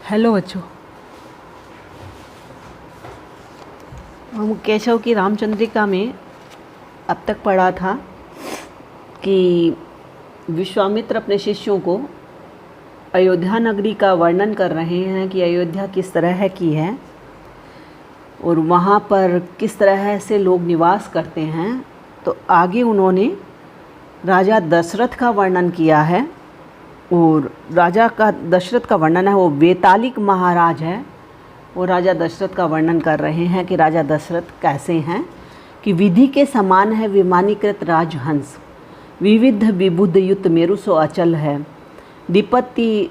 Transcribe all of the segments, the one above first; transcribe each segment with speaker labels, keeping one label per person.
Speaker 1: Hello बच्चों। हम केशव की रामचंद्रिका में अब तक पढ़ा था कि विश्वामित्र अपने शिष्यों को अयोध्या नगरी का वर्णन कर रहे हैं कि अयोध्या किस तरह की है और वहाँ पर किस तरह से लोग निवास करते हैं। तो आगे उन्होंने राजा दशरथ का वर्णन किया है और राजा का दशरथ का वर्णन है, वो वेतालिक महाराज है, वो राजा दशरथ का वर्णन कर रहे हैं कि राजा दशरथ कैसे हैं कि विधि के समान है विमानीकृत राजहंस, विविध विबुध युत मेरु सो अचल है, दीपति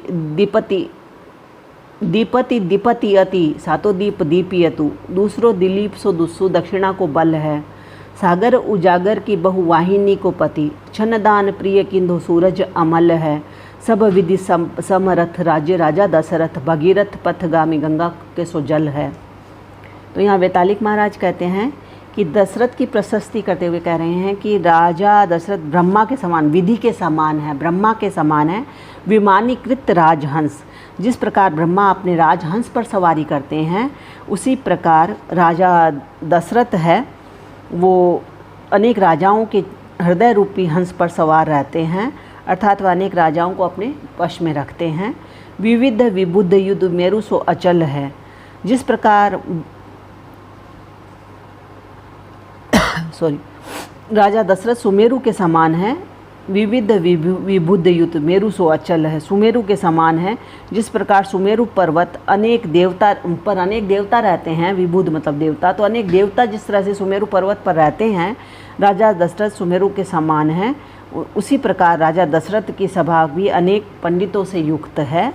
Speaker 1: अति सातो दीप दीपियतु, दूसरो दिलीप सो दुस्सु दक्षिणा को बल है, सागर उजागर की बहुवाहिनी को पति, छन्नदान प्रिय किंधु सूरज अमल है, सब विधि समरथ राज्य राजा दशरथ, भगीरथ पथगामी गंगा के सो जल है। तो यहाँ वेतालिक महाराज कहते हैं कि दशरथ की प्रशस्ति करते हुए कह रहे हैं कि राजा दशरथ ब्रह्मा के समान, विधि के समान है, ब्रह्मा के समान है, विमानीकृत राजहंस। जिस प्रकार ब्रह्मा अपने राजहंस पर सवारी करते हैं उसी प्रकार राजा दशरथ है, वो अनेक राजाओं के हृदय रूपी हंस पर सवार रहते हैं, अर्थात वह अनेक राजाओं को अपने वश में रखते हैं। विविध विबुध युद्ध मेरु सो अचल है। जिस प्रकार राजा दशरथ सुमेरु के समान है, विविध विबुध युद्ध मेरु सो अचल है, सुमेरु के समान है। जिस प्रकार सुमेरु पर्वत अनेक देवता रहते हैं, विबुध मतलब देवता, तो अनेक देवता जिस तरह से सुमेरु पर्वत पर रहते हैं, राजा दशरथ सुमेरु के समान है। उसी प्रकार राजा दशरथ की सभा भी अनेक पंडितों से युक्त है,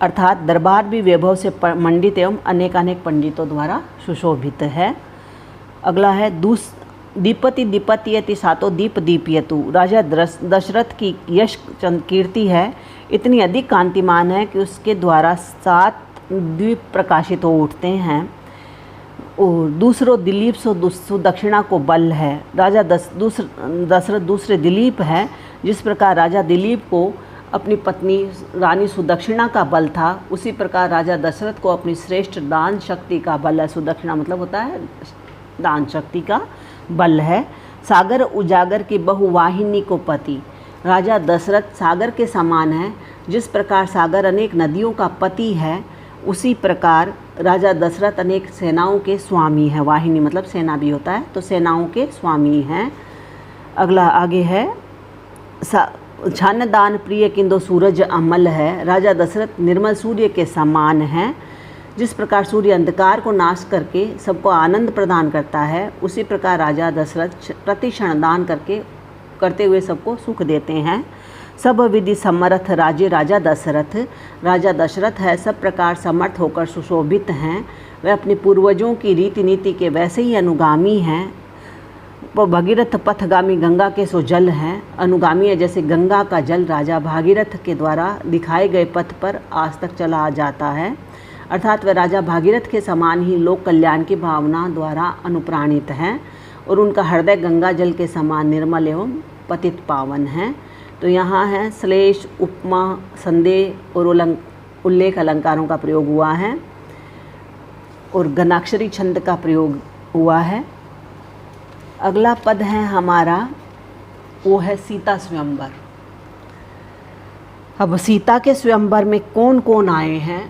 Speaker 1: अर्थात दरबार भी वैभव से मंडित एवं अनेकानेक पंडितों द्वारा सुशोभित है। अगला है दीपति यति सातो दीप दीपियतु। राजा दशरथ की यश कीर्ति है इतनी अधिक कांतिमान है कि उसके द्वारा 7 द्वीप प्रकाशित हो उठते हैं और दूसरो दिलीप सो दुस्सु दक्षिणा को बल है। राजा दशरथ दूसरे दिलीप है। जिस प्रकार राजा दिलीप को अपनी पत्नी रानी सुदक्षिणा का बल था, उसी प्रकार राजा दशरथ को अपनी श्रेष्ठ दान शक्ति का बल है। सुदक्षिणा मतलब होता है दान शक्ति का बल है। सागर उजागर की बहुवाहिनी को पति। राजा दशरथ सागर के समान है। जिस प्रकार सागर अनेक नदियों का पति है, उसी प्रकार राजा दशरथ अनेक सेनाओं के स्वामी हैं। वाहिनी मतलब सेना भी होता है, तो सेनाओं के स्वामी हैं। अगला आगे है छन्न दान प्रिय किंदो सूरज अमल है। राजा दशरथ निर्मल सूर्य के समान हैं। जिस प्रकार सूर्य अंधकार को नाश करके सबको आनंद प्रदान करता है, उसी प्रकार राजा दशरथ प्रतिक्षण दान करते हुए सबको सुख देते हैं। सब विधि समर्थ राज्य राजा दशरथ। राजा दशरथ है सब प्रकार समर्थ होकर सुशोभित हैं। वे अपने पूर्वजों की रीति नीति के वैसे ही अनुगामी हैं। वो भगीरथ पथगामी गंगा के सो जल हैं। अनुगामी है जैसे गंगा का जल राजा भागीरथ के द्वारा दिखाए गए पथ पर आज तक चला जाता है, अर्थात वे राजा भागीरथ के समान ही लोक कल्याण की भावना द्वारा अनुप्राणित हैं और उनका हृदय गंगा जल के समान निर्मल एवं पतित पावन है। तो यहाँ है श्लेष, उपमा, संदेह और उल्लेख अलंकारों का प्रयोग हुआ है और घनाक्षरी छंद का प्रयोग हुआ है। अगला पद है हमारा, वो है सीता स्वयंवर। अब सीता के स्वयंवर में कौन कौन आए हैं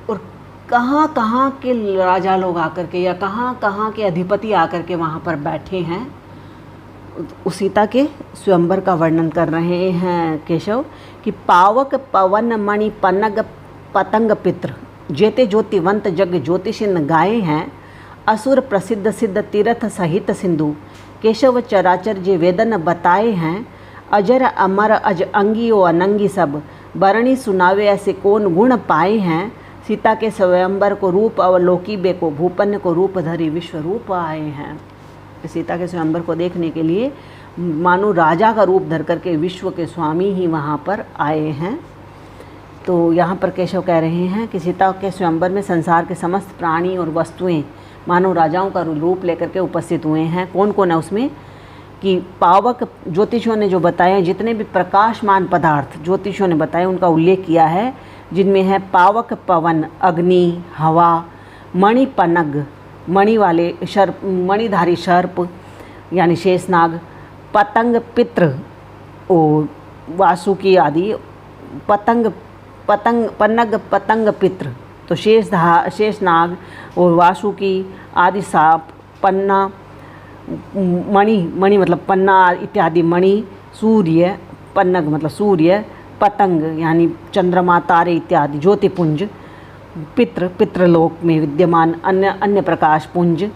Speaker 1: और कहाँ कहाँ के राजा लोग आकर के या कहाँ कहाँ के अधिपति आकर के वहाँ पर बैठे हैं, उस सीता के स्वयंवर का वर्णन कर रहे हैं केशव कि पावक पवन मणि पनग पतंग पित्र जेते ज्योतिवंत जग ज्योतिषिन गाए हैं, असुर प्रसिद्ध सिद्ध तीर्थ सहित सिंधु केशव चराचर जे वेदन बताए हैं, अजर अमर अज अंगी ओ अनंगी सब बरणी सुनावे ऐसे कौन गुण पाए हैं, सीता के स्वयंवर को रूप अवलोकी बेको भूपन को रूप धरी विश्व रूप आए हैं। सीता के स्वयंवर को देखने के लिए मानो राजा का रूप धर करके विश्व के स्वामी ही वहाँ पर आए हैं। तो यहाँ पर केशव कह रहे हैं कि सीता के स्वयंवर में संसार के समस्त प्राणी और वस्तुएं मानो राजाओं का रूप लेकर के उपस्थित हुए हैं। कौन कौन है उसमें कि पावक ज्योतिषियों ने जो बताए, जितने भी प्रकाशमान पदार्थ ज्योतिषियों ने बताए उनका उल्लेख किया है। जिनमें है पावक पवन, अग्नि, हवा, मणि पनग, मणि वाले सर्प, मणिधारी सर्प यानी शेषनाग, पतंग पित्र और वासुकी आदि, पतंग पतंग पन्नग पतंग पित्र, तो शेषनाग और वासुकी आदि सांप, पन्ना, मणि मतलब पन्ना इत्यादि मणि, सूर्य, पन्नग मतलब सूर्य, पतंग यानी चंद्रमा, तारे इत्यादि ज्योतिपुंज, पितृलोक में विद्यमान अन्य प्रकाश पुंज,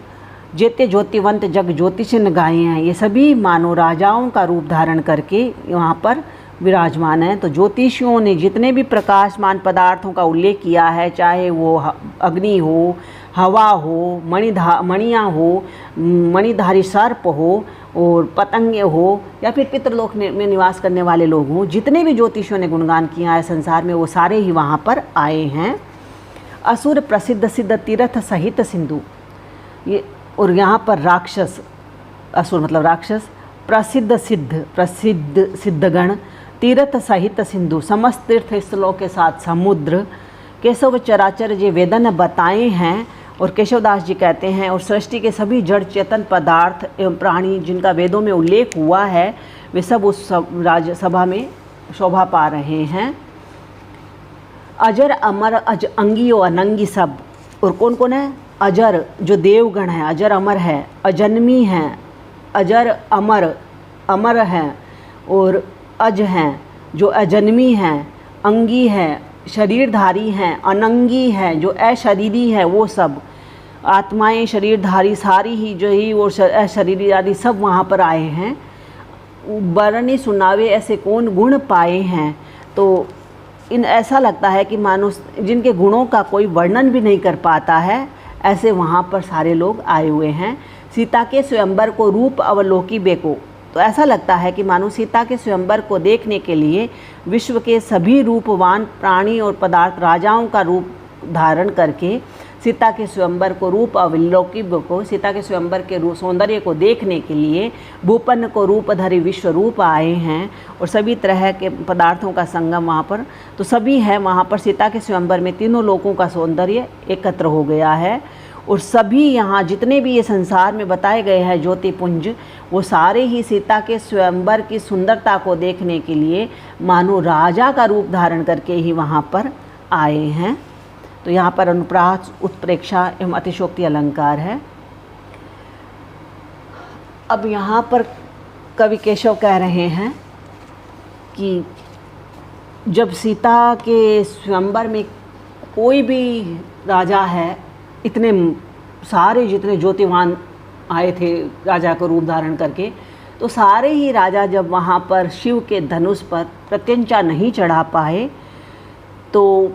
Speaker 1: जेते ज्योतिवंत जग ज्योतिषिन गाये हैं, ये सभी मानो राजाओं का रूप धारण करके वहाँ पर विराजमान हैं। तो ज्योतिषियों ने जितने भी प्रकाशमान पदार्थों का उल्लेख किया है, चाहे वो अग्नि हो, हवा हो, मणियाँ हो, मणिधारी सर्प हो और पतंगे हो या फिर पितृलोक में निवास करने वाले लोग हों, जितने भी ज्योतिषियों ने गुणगान किया है संसार में, वो सारे ही वहाँ पर आए हैं। असुर प्रसिद्ध सिद्ध तीर्थ सहित सिंधु, ये और यहाँ पर राक्षस, असुर मतलब राक्षस, प्रसिद्ध सिद्धगण, तीर्थ सहित सिंधु, समस्त तीर्थ स्थलों के साथ समुद्र, केशव चराचर जे वेदन बताए हैं। और केशवदास जी कहते हैं, और सृष्टि के सभी जड़ चेतन पदार्थ एवं प्राणी जिनका वेदों में उल्लेख हुआ है, वे सब उस राजसभा में शोभा पा रहे हैं। अजर अमर अज अंगी और अनंगी सब, और कौन कौन है? अजर जो देवगण है, अजर अमर है, अजन्मी हैं, अजर अमर अमर हैं, और अज हैं जो अजन्मी हैं, अंगी हैं शरीरधारी हैं, अनंगी हैं जो अशरीरी हैं, वो सब आत्माएं शरीरधारी सारी ही जो ही वो अशरीरी आदि सब वहाँ पर आए हैं। बरनी सुनावे ऐसे कौन गुण पाए हैं, तो इन ऐसा लगता है कि मानो जिनके गुणों का कोई वर्णन भी नहीं कर पाता है, ऐसे वहाँ पर सारे लोग आए हुए हैं। सीता के स्वयंवर को रूप अवलोकी बेको, तो ऐसा लगता है कि मानो सीता के स्वयंवर को देखने के लिए विश्व के सभी रूपवान प्राणी और पदार्थ राजाओं का रूप धारण करके सीता के स्वयंवर को रूप अवलोकी को, सीता के स्वयंवर के रूप सौंदर्य को देखने के लिए भूपन को रूपधरी विश्व रूप आए हैं। और सभी तरह के पदार्थों का संगम वहाँ पर तो सभी है, वहाँ पर सीता के स्वयंवर में तीनों लोकों का सौंदर्य एकत्र हो गया है। और सभी यहाँ जितने भी ये संसार में बताए गए हैं ज्योतिपुंज, वो सारे ही सीता के स्वयंवर की सुंदरता को देखने के लिए मानो राजा का रूप धारण करके ही वहाँ पर आए हैं। तो यहाँ पर अनुप्रास, उत्प्रेक्षा एवं अतिशोक्ति अलंकार है। अब यहाँ पर कवि केशव कह रहे हैं कि जब सीता के स्वयंवर में कोई भी राजा है, इतने सारे जितने ज्योतिवान आए थे राजा को रूप धारण करके, तो सारे ही राजा जब वहाँ पर शिव के धनुष पर प्रत्यंचा नहीं चढ़ा पाए, तो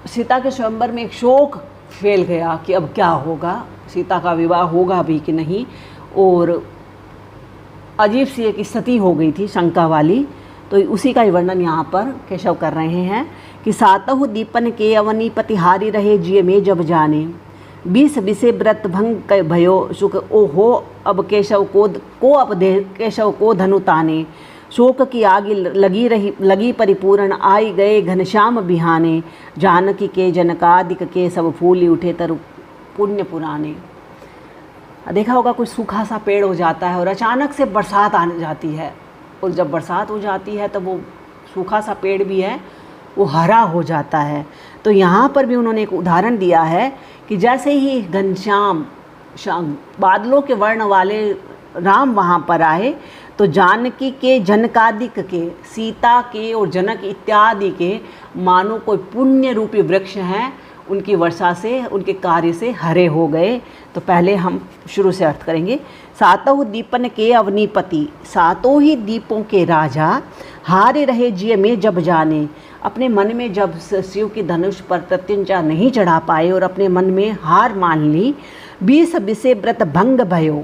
Speaker 1: सीता के स्वयंवर में एक शोक फैल गया कि अब क्या होगा, सीता का विवाह होगा भी कि नहीं। और अजीब सी एक स्थिति हो गई थी शंका वाली। तो उसी का ही वर्णन यहाँ पर केशव कर रहे हैं कि सातहु दीपन के अवनी पतिहारी रहे जिये में जब जाने, 20 बिसे व्रत भंग भयो सुख ओ हो अब केशव को अब दे केशव को धनु ताने, शोक की आग लगी परिपूर्ण आई गए घनश्याम बिहाने, जानकी के जनकादिक के सब फूली उठे तरु पुण्य पुराने। देखा होगा कुछ सूखा सा पेड़ हो जाता है और अचानक से बरसात आ जाती है, और जब बरसात हो जाती है तो वो सूखा सा पेड़ भी है वो हरा हो जाता है। तो यहाँ पर भी उन्होंने एक उदाहरण दिया है कि जैसे ही घनश्याम बादलों के वर्ण वाले राम वहाँ पर आए, तो जानकी के जनकादिक के, सीता के और जनक इत्यादि के मानो कोई पुण्य रूपी वृक्ष हैं, उनकी वर्षा से, उनके कार्य से हरे हो गए। तो पहले हम शुरू से अर्थ करेंगे। सातों दीपन के अवनीपति, सातों ही दीपों के राजा, हारे रहे जिये में जब जाने, अपने मन में जब शिव की धनुष पर प्रत्यंचा नहीं चढ़ा पाए और अपने मन में हार मान ली, 20 बिसे व्रत भंग भयो,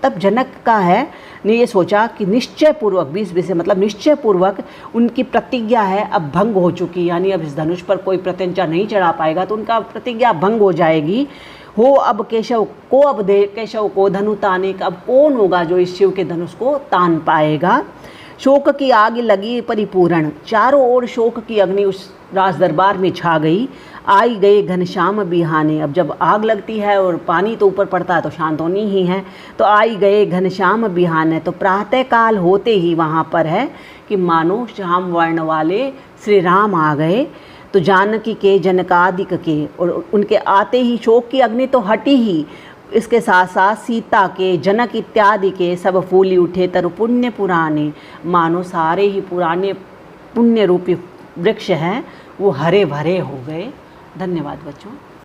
Speaker 1: तब जनक का है ने ये सोचा कि निश्चय पूर्वक, 20 बिसे मतलब निश्चय पूर्वक उनकी प्रतिज्ञा है अब भंग हो चुकी, यानी अब इस धनुष पर कोई प्रत्यंचा नहीं चढ़ा पाएगा तो उनका प्रतिज्ञा भंग हो जाएगी। हो अब केशव को अब दे केशव को धनु ताने, अब कौन होगा जो इस शिव के धनुष को तान पाएगा। शोक की आग लगी परिपूर्ण, चारों ओर शोक की अग्नि उस राज दरबार में छा गई। आई गए घनश्याम बिहाने। अब जब आग लगती है और पानी तो ऊपर पड़ता है तो शांत होनी ही है, तो आई गए घनश्याम बिहाने। तो प्रातःकाल होते ही वहाँ पर है कि मानो श्याम वर्ण वाले श्री राम आ गए। तो जानकी के जनकादिक के, और उनके आते ही शोक की अग्नि तो हटी ही, इसके साथ साथ सीता के, जनक इत्यादि के सब फूली उठे तरु पुण्य पुराने। मानो सारे ही पुराने पुण्य रूपी वृक्ष हैं वो हरे भरे हो गए। धन्यवाद बच्चों।